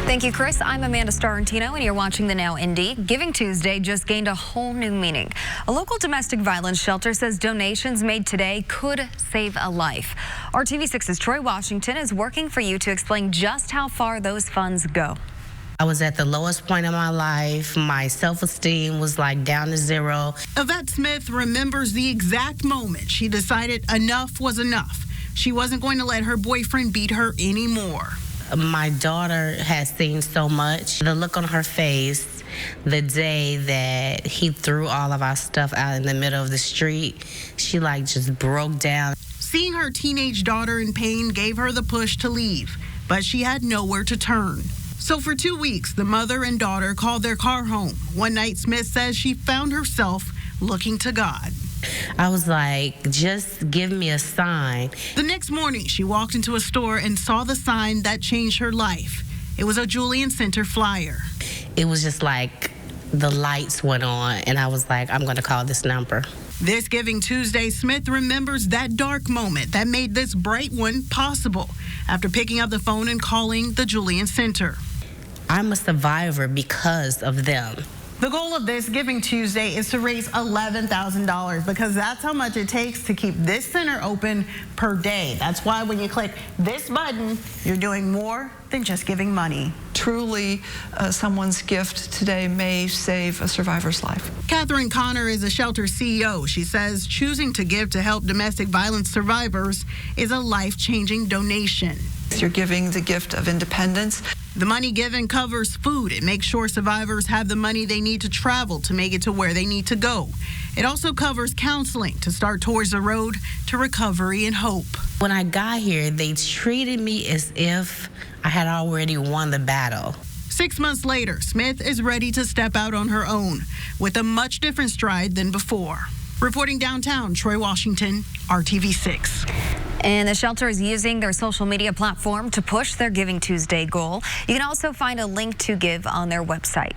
Thank you, Chris. I'm Amanda Starantino, and you're watching the Now Indy. Giving Tuesday just gained a whole new meaning. A local domestic violence shelter says donations made today could save a life. RTV6's Troy Washington is working for you to explain just how far those funds go. I was at the lowest point in my life. My self-esteem was like down to zero. Yvette Smith remembers the exact moment she decided enough was enough. She wasn't going to let her boyfriend beat her anymore. My daughter has seen so much. The look on her face the day that he threw all of our stuff out in the middle of the street, she like just broke down. Seeing her teenage daughter in pain gave her the push to leave, but she had nowhere to turn. So for 2 weeks, the mother and daughter called their car home. One night, Smith says she found herself looking to God. I was like, just give me a sign. The next morning, she walked into a store and saw the sign that changed her life. It was a Julian Center flyer. It was just like the lights went on, and I was like, I'm going to call this number. This Giving Tuesday, Smith remembers that dark moment that made this bright one possible after picking up the phone and calling the Julian Center. I'm a survivor because of them. The goal of this Giving Tuesday is to raise $11,000 because that's how much it takes to keep this center open per day. That's why when you click this button, you're doing more than just giving money. Truly, someone's gift today may save a survivor's life. Catherine Connor is a shelter CEO. She says choosing to give to help domestic violence survivors is a life-changing donation. You're giving the gift of independence. The money given covers food. It makes sure survivors have the money they need to travel to make it to where they need to go. It also covers counseling to start towards the road to recovery and hope. When I got here, they treated me as if I had already won the battle. 6 months later, Smith is ready to step out on her own with a much different stride than before. Reporting downtown, Troy Washington, RTV6. And the shelter is using their social media platform to push their Giving Tuesday goal. You can also find a link to give on their website.